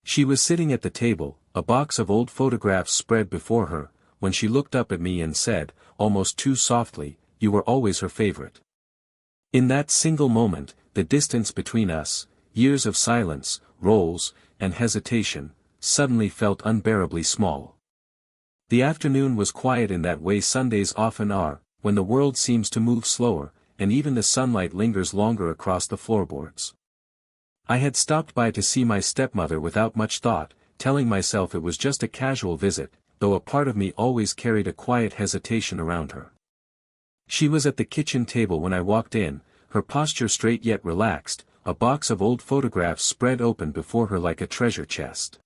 She was sitting at the table, a box of old photographs spread before her, when she looked up at me and said, almost too softly, "You were always her favorite." In that single moment, the distance between us, years of silence, roles, and hesitation, suddenly felt unbearably small. The afternoon was quiet in that way Sundays often are, when the world seems to move slower, and even the sunlight lingers longer across the floorboards. I had stopped by to see my stepmother without much thought, telling myself it was just a casual visit, though a part of me always carried a quiet hesitation around her. She was at the kitchen table when I walked in, her posture straight yet relaxed, a box of old photographs spread open before her like a treasure chest.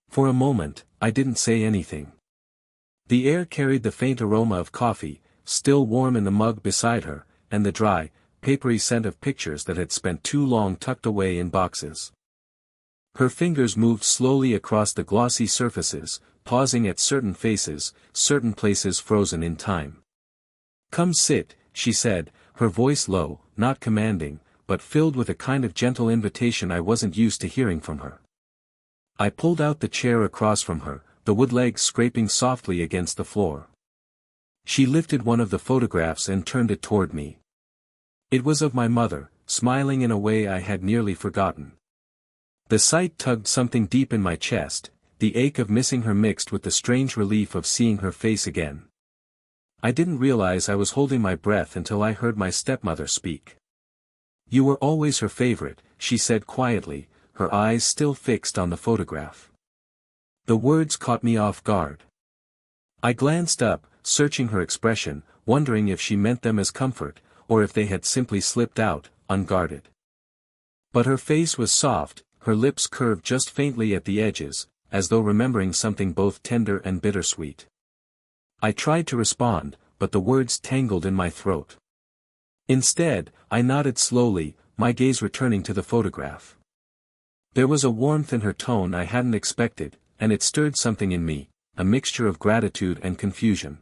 For a moment, I didn't say anything. The air carried the faint aroma of coffee, still warm in the mug beside her, and the dry, papery scent of pictures that had spent too long tucked away in boxes. Her fingers moved slowly across the glossy surfaces, pausing at certain faces, certain places frozen in time. "Come sit," she said, her voice low, not commanding, but filled with a kind of gentle invitation I wasn't used to hearing from her. I pulled out the chair across from her, the wood legs scraping softly against the floor. She lifted one of the photographs and turned it toward me. It was of my mother, smiling in a way I had nearly forgotten. The sight tugged something deep in my chest, the ache of missing her mixed with the strange relief of seeing her face again. I didn't realize I was holding my breath until I heard my stepmother speak. "You were always her favorite," she said quietly, her eyes still fixed on the photograph. The words caught me off guard. I glanced up, searching her expression, wondering if she meant them as comfort, or if they had simply slipped out, unguarded. But her face was soft, her lips curved just faintly at the edges, as though remembering something both tender and bittersweet. I tried to respond, but the words tangled in my throat. Instead, I nodded slowly, my gaze returning to the photograph. There was a warmth in her tone I hadn't expected, and it stirred something in me, a mixture of gratitude and confusion.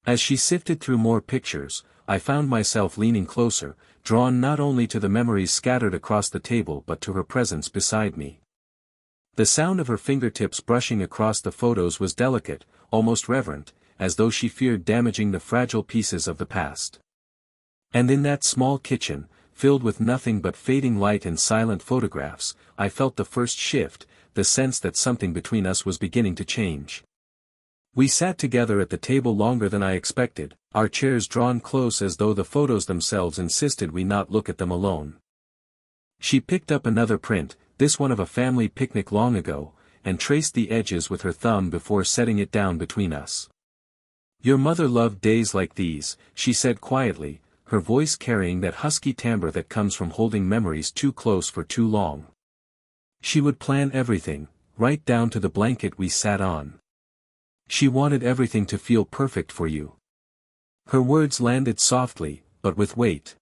As she sifted through more pictures, I found myself leaning closer, drawn not only to the memories scattered across the table but to her presence beside me. The sound of her fingertips brushing across the photos was delicate, almost reverent, as though she feared damaging the fragile pieces of the past. And in that small kitchen, filled with nothing but fading light and silent photographs, I felt the first shift, the sense that something between us was beginning to change. We sat together at the table longer than I expected, our chairs drawn close as though the photos themselves insisted we not look at them alone. She picked up another print, this one of a family picnic long ago, and traced the edges with her thumb before setting it down between us. "Your mother loved days like these," she said quietly, her voice carrying that husky timbre that comes from holding memories too close for too long. "She would plan everything, right down to the blanket we sat on. She wanted everything to feel perfect for you." Her words landed softly, but with weight.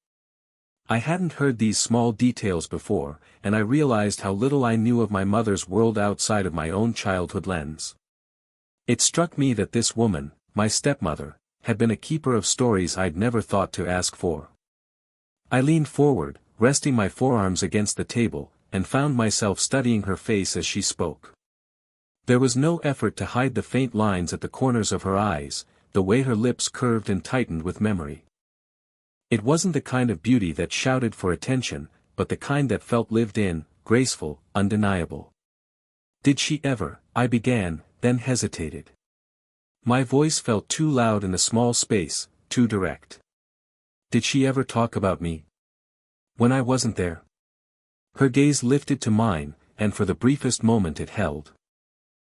I hadn't heard these small details before, and I realized how little I knew of my mother's world outside of my own childhood lens. It struck me that this woman, my stepmother, had been a keeper of stories I'd never thought to ask for. I leaned forward, resting my forearms against the table, and found myself studying her face as she spoke. There was no effort to hide the faint lines at the corners of her eyes, the way her lips curved and tightened with memory. It wasn't the kind of beauty that shouted for attention, but the kind that felt lived in, graceful, undeniable. "Did she ever?" I began, then hesitated. My voice felt too loud in the small space, too direct. "Did she ever talk about me? When I wasn't there?" Her gaze lifted to mine, and for the briefest moment it held.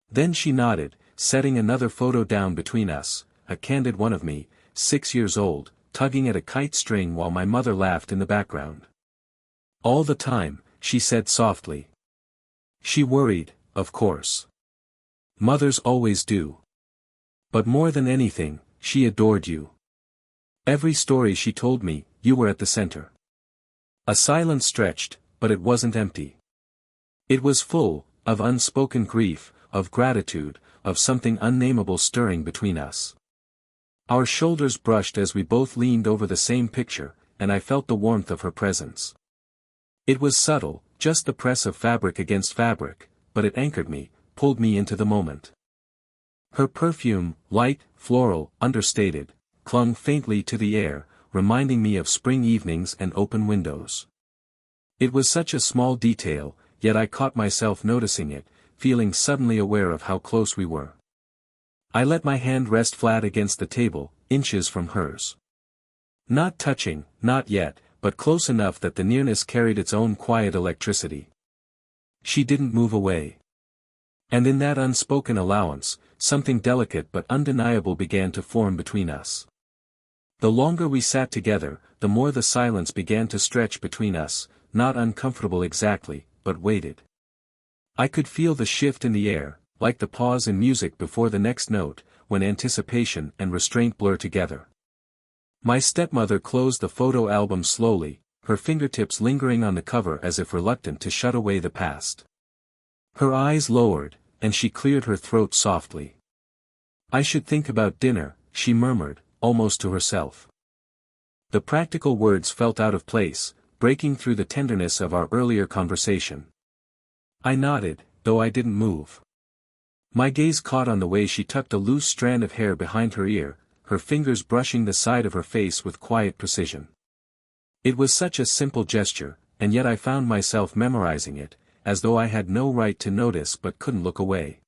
Then she nodded, setting another photo down between us, a candid one of me, 6 years old, tugging at a kite string while my mother laughed in the background. "All the time," she said softly. "She worried, of course. Mothers always do. But more than anything, she adored you. Every story she told me, you were at the center." A silence stretched, but it wasn't empty. It was full, of unspoken grief, of gratitude, of something unnameable stirring between us. Our shoulders brushed as we both leaned over the same picture, and I felt the warmth of her presence. It was subtle, just the press of fabric against fabric, but it anchored me, pulled me into the moment. Her perfume, light, floral, understated, clung faintly to the air, reminding me of spring evenings and open windows. It was such a small detail, yet I caught myself noticing it, feeling suddenly aware of how close we were. I let my hand rest flat against the table, inches from hers. Not touching, not yet, but close enough that the nearness carried its own quiet electricity. She didn't move away. And in that unspoken allowance, something delicate but undeniable began to form between us. The longer we sat together, the more the silence began to stretch between us, not uncomfortable exactly, but weighted. I could feel the shift in the air, like the pause in music before the next note, when anticipation and restraint blur together. My stepmother closed the photo album slowly, her fingertips lingering on the cover as if reluctant to shut away the past. Her eyes lowered, and she cleared her throat softly. "I should think about dinner," she murmured, almost to herself. The practical words felt out of place, breaking through the tenderness of our earlier conversation. I nodded, though I didn't move. My gaze caught on the way she tucked a loose strand of hair behind her ear, her fingers brushing the side of her face with quiet precision. It was such a simple gesture, and yet I found myself memorizing it, as though I had no right to notice but couldn't look away.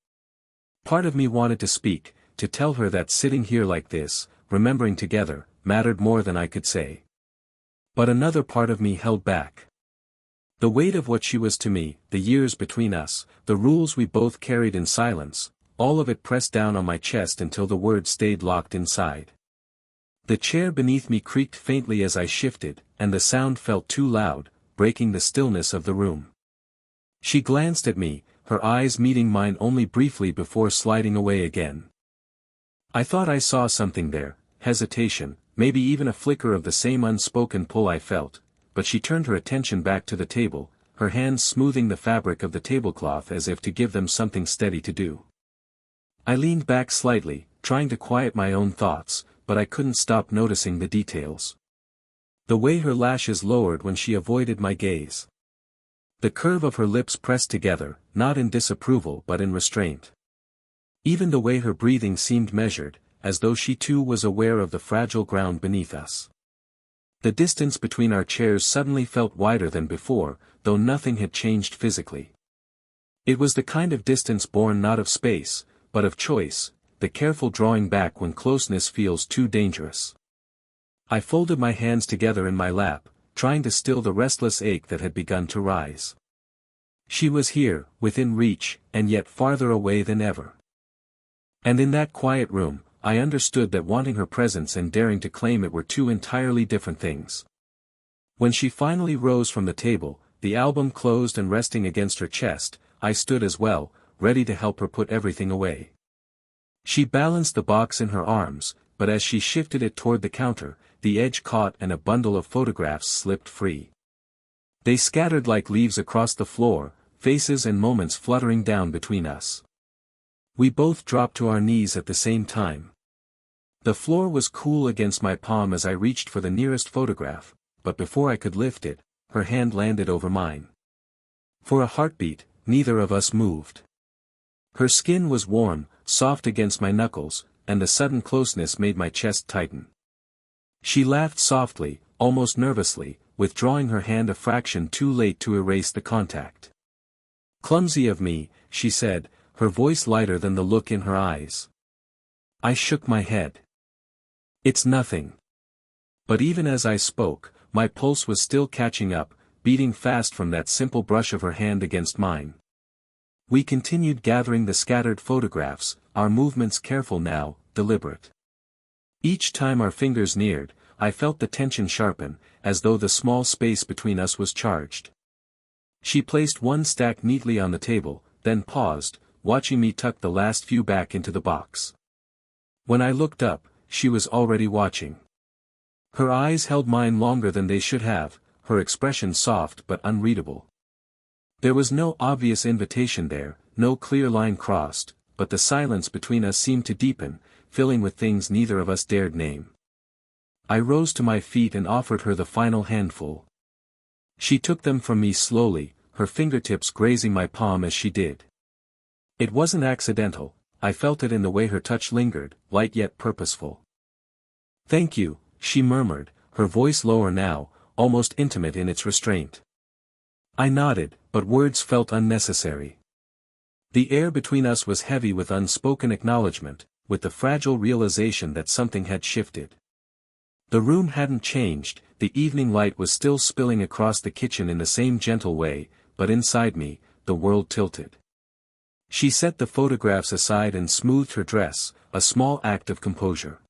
Part of me wanted to speak, to tell her that sitting here like this, remembering together, mattered more than I could say. But another part of me held back. The weight of what she was to me, the years between us, the rules we both carried in silence, all of it pressed down on my chest until the words stayed locked inside. The chair beneath me creaked faintly as I shifted, and the sound felt too loud, breaking the stillness of the room. She glanced at me, her eyes meeting mine only briefly before sliding away again. I thought I saw something there, hesitation, maybe even a flicker of the same unspoken pull I felt, but she turned her attention back to the table, her hands smoothing the fabric of the tablecloth as if to give them something steady to do. I leaned back slightly, trying to quiet my own thoughts, but I couldn't stop noticing the details. The way her lashes lowered when she avoided my gaze. The curve of her lips pressed together, not in disapproval but in restraint. Even the way her breathing seemed measured, as though she too was aware of the fragile ground beneath us. The distance between our chairs suddenly felt wider than before, though nothing had changed physically. It was the kind of distance born not of space, but of choice, the careful drawing back when closeness feels too dangerous. I folded my hands together in my lap, trying to still the restless ache that had begun to rise. She was here, within reach, and yet farther away than ever. And in that quiet room, I understood that wanting her presence and daring to claim it were two entirely different things. When she finally rose from the table, the album closed and resting against her chest, I stood as well, ready to help her put everything away. She balanced the box in her arms, but as she shifted it toward the counter, the edge caught and a bundle of photographs slipped free. They scattered like leaves across the floor, faces and moments fluttering down between us. We both dropped to our knees at the same time. The floor was cool against my palm as I reached for the nearest photograph, but before I could lift it, her hand landed over mine. For a heartbeat, neither of us moved. Her skin was warm, soft against my knuckles, and the sudden closeness made my chest tighten. She laughed softly, almost nervously, withdrawing her hand a fraction too late to erase the contact. "Clumsy of me," she said, her voice lighter than the look in her eyes. I shook my head. "It's nothing." But even as I spoke, my pulse was still catching up, beating fast from that simple brush of her hand against mine. We continued gathering the scattered photographs, our movements careful now, deliberate. Each time our fingers neared, I felt the tension sharpen, as though the small space between us was charged. She placed one stack neatly on the table, then paused, watching me tuck the last few back into the box. When I looked up, she was already watching. Her eyes held mine longer than they should have, her expression soft but unreadable. There was no obvious invitation there, no clear line crossed, but the silence between us seemed to deepen, filling with things neither of us dared name. I rose to my feet and offered her the final handful. She took them from me slowly, her fingertips grazing my palm as she did. It wasn't accidental, I felt it in the way her touch lingered, light yet purposeful. "Thank you," she murmured, her voice lower now, almost intimate in its restraint. I nodded, but words felt unnecessary. The air between us was heavy with unspoken acknowledgement, with the fragile realization that something had shifted. The room hadn't changed, the evening light was still spilling across the kitchen in the same gentle way, but inside me, the world tilted. She set the photographs aside and smoothed her dress, a small act of composure.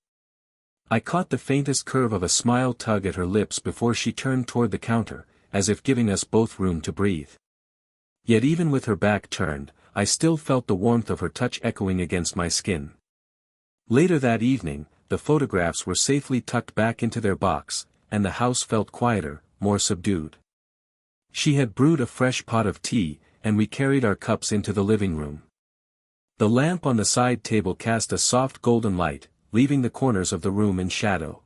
I caught the faintest curve of a smile tug at her lips before she turned toward the counter, as if giving us both room to breathe. Yet even with her back turned, I still felt the warmth of her touch echoing against my skin. Later that evening, the photographs were safely tucked back into their box, and the house felt quieter, more subdued. She had brewed a fresh pot of tea, and we carried our cups into the living room. The lamp on the side table cast a soft golden light, leaving the corners of the room in shadow.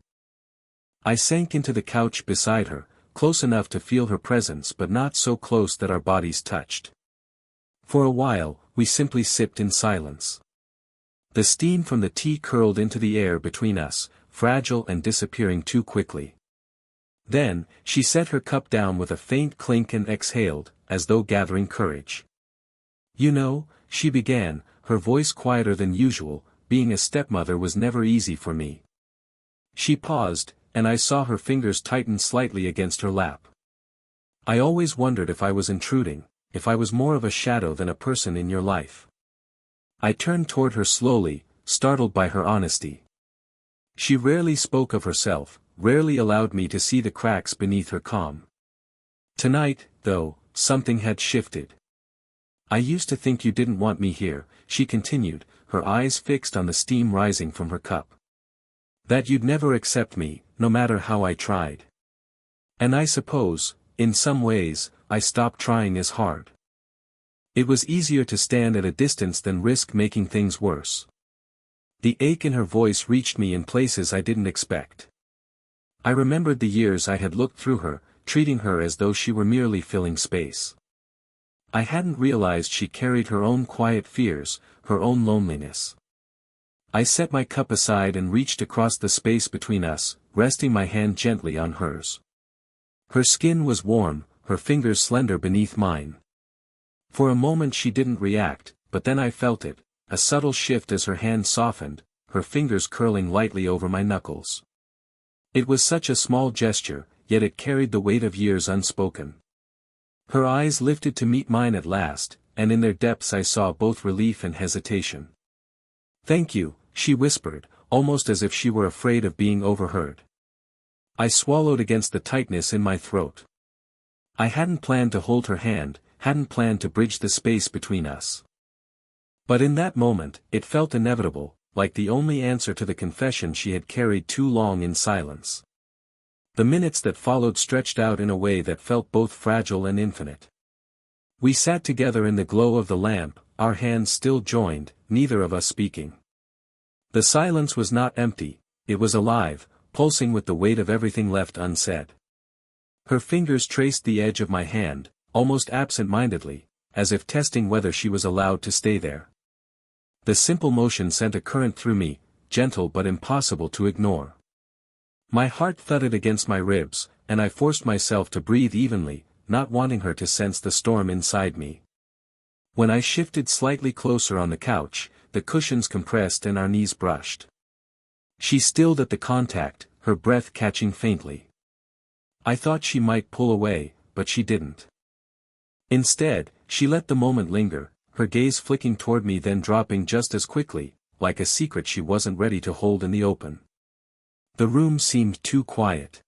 I sank into the couch beside her, close enough to feel her presence but not so close that our bodies touched. For a while, we simply sipped in silence. The steam from the tea curled into the air between us, fragile and disappearing too quickly. Then, she set her cup down with a faint clink and exhaled, as though gathering courage. "You know," she began, her voice quieter than usual, "being a stepmother was never easy for me." She paused, and I saw her fingers tighten slightly against her lap. "I always wondered if I was intruding, if I was more of a shadow than a person in your life." I turned toward her slowly, startled by her honesty. She rarely spoke of herself, rarely allowed me to see the cracks beneath her calm. Tonight, though, something had shifted. "I used to think you didn't want me here," she continued, her eyes fixed on the steam rising from her cup. "That you'd never accept me, no matter how I tried. And I suppose, in some ways, I stopped trying as hard. It was easier to stand at a distance than risk making things worse." The ache in her voice reached me in places I didn't expect. I remembered the years I had looked through her, treating her as though she were merely filling space. I hadn't realized she carried her own quiet fears, her own loneliness. I set my cup aside and reached across the space between us, resting my hand gently on hers. Her skin was warm, her fingers slender beneath mine. For a moment she didn't react, but then I felt it, a subtle shift as her hand softened, her fingers curling lightly over my knuckles. It was such a small gesture, yet it carried the weight of years unspoken. Her eyes lifted to meet mine at last, and in their depths I saw both relief and hesitation. "Thank you," she whispered, almost as if she were afraid of being overheard. I swallowed against the tightness in my throat. I hadn't planned to hold her hand, hadn't planned to bridge the space between us. But in that moment, it felt inevitable, like the only answer to the confession she had carried too long in silence. The minutes that followed stretched out in a way that felt both fragile and infinite. We sat together in the glow of the lamp, our hands still joined, neither of us speaking. The silence was not empty, it was alive, pulsing with the weight of everything left unsaid. Her fingers traced the edge of my hand, almost absent-mindedly, as if testing whether she was allowed to stay there. The simple motion sent a current through me, gentle but impossible to ignore. My heart thudded against my ribs, and I forced myself to breathe evenly, not wanting her to sense the storm inside me. When I shifted slightly closer on the couch, the cushions compressed and our knees brushed. She stilled at the contact, her breath catching faintly. I thought she might pull away, but she didn't. Instead, she let the moment linger, her gaze flicking toward me then dropping just as quickly, like a secret she wasn't ready to hold in the open. The room seemed too quiet.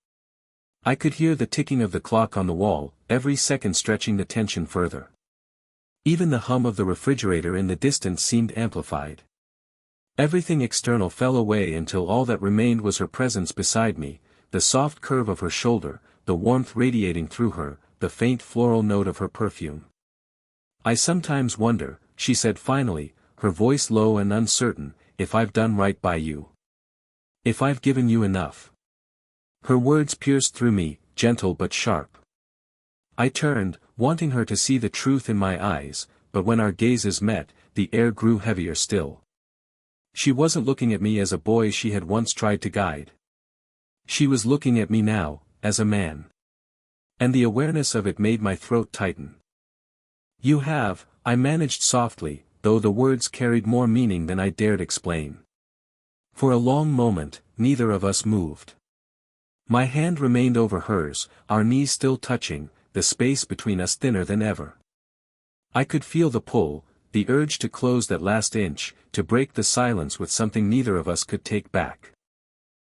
I could hear the ticking of the clock on the wall, every second stretching the tension further. Even the hum of the refrigerator in the distance seemed amplified. Everything external fell away until all that remained was her presence beside me, the soft curve of her shoulder, the warmth radiating through her, the faint floral note of her perfume. "I sometimes wonder," she said finally, her voice low and uncertain, "if I've done right by you. If I've given you enough." Her words pierced through me, gentle but sharp. I turned, wanting her to see the truth in my eyes, but when our gazes met, the air grew heavier still. She wasn't looking at me as a boy she had once tried to guide. She was looking at me now, as a man. And the awareness of it made my throat tighten. "You have," I managed softly, though the words carried more meaning than I dared explain. For a long moment, neither of us moved. My hand remained over hers, our knees still touching, the space between us thinner than ever. I could feel the pull, the urge to close that last inch, to break the silence with something neither of us could take back.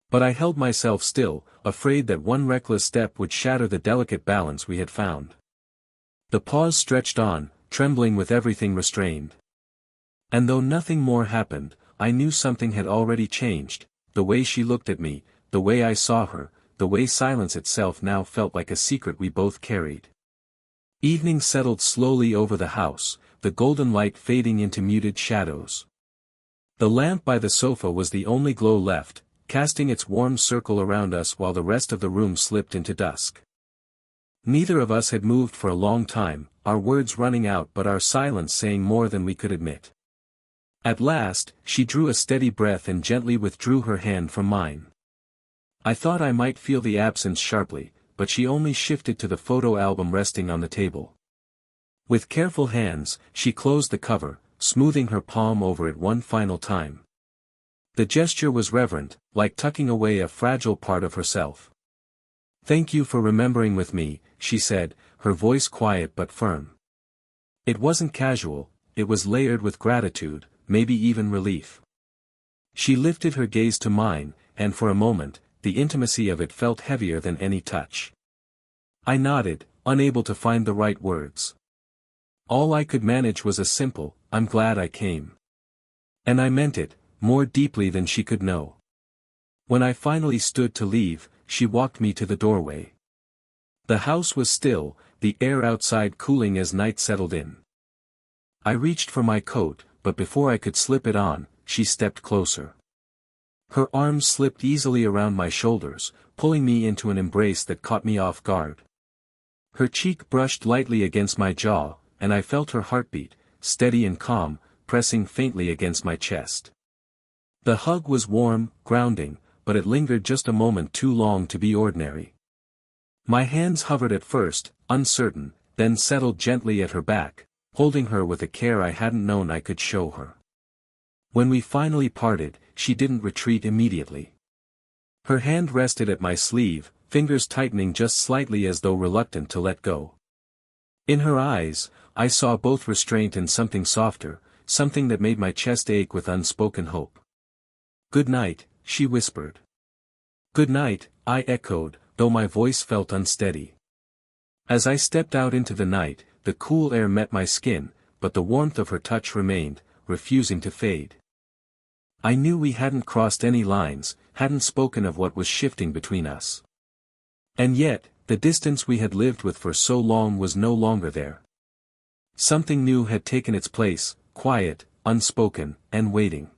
But I held myself still, afraid that one reckless step would shatter the delicate balance we had found. The pause stretched on, trembling with everything restrained. And though nothing more happened, I knew something had already changed, the way she looked at me, the way I saw her, the way silence itself now felt like a secret we both carried. Evening settled slowly over the house, the golden light fading into muted shadows. The lamp by the sofa was the only glow left, casting its warm circle around us while the rest of the room slipped into dusk. Neither of us had moved for a long time, our words running out but our silence saying more than we could admit. At last, she drew a steady breath and gently withdrew her hand from mine. I thought I might feel the absence sharply, but she only shifted to the photo album resting on the table. With careful hands, she closed the cover, smoothing her palm over it one final time. The gesture was reverent, like tucking away a fragile part of herself. "Thank you for remembering with me," she said, her voice quiet but firm. It wasn't casual, it was layered with gratitude, maybe even relief. She lifted her gaze to mine, and for a moment, the intimacy of it felt heavier than any touch. I nodded, unable to find the right words. All I could manage was a simple, "I'm glad I came." And I meant it, more deeply than she could know. When I finally stood to leave, she walked me to the doorway. The house was still, the air outside cooling as night settled in. I reached for my coat, but before I could slip it on, she stepped closer. Her arms slipped easily around my shoulders, pulling me into an embrace that caught me off guard. Her cheek brushed lightly against my jaw, and I felt her heartbeat, steady and calm, pressing faintly against my chest. The hug was warm, grounding, but it lingered just a moment too long to be ordinary. My hands hovered at first, uncertain, then settled gently at her back, holding her with a care I hadn't known I could show her. When we finally parted, she didn't retreat immediately. Her hand rested at my sleeve, fingers tightening just slightly as though reluctant to let go. In her eyes, I saw both restraint and something softer, something that made my chest ache with unspoken hope. "Good night," she whispered. "Good night," I echoed, though my voice felt unsteady. As I stepped out into the night, the cool air met my skin, but the warmth of her touch remained, refusing to fade. I knew we hadn't crossed any lines, hadn't spoken of what was shifting between us. And yet, the distance we had lived with for so long was no longer there. Something new had taken its place, quiet, unspoken, and waiting.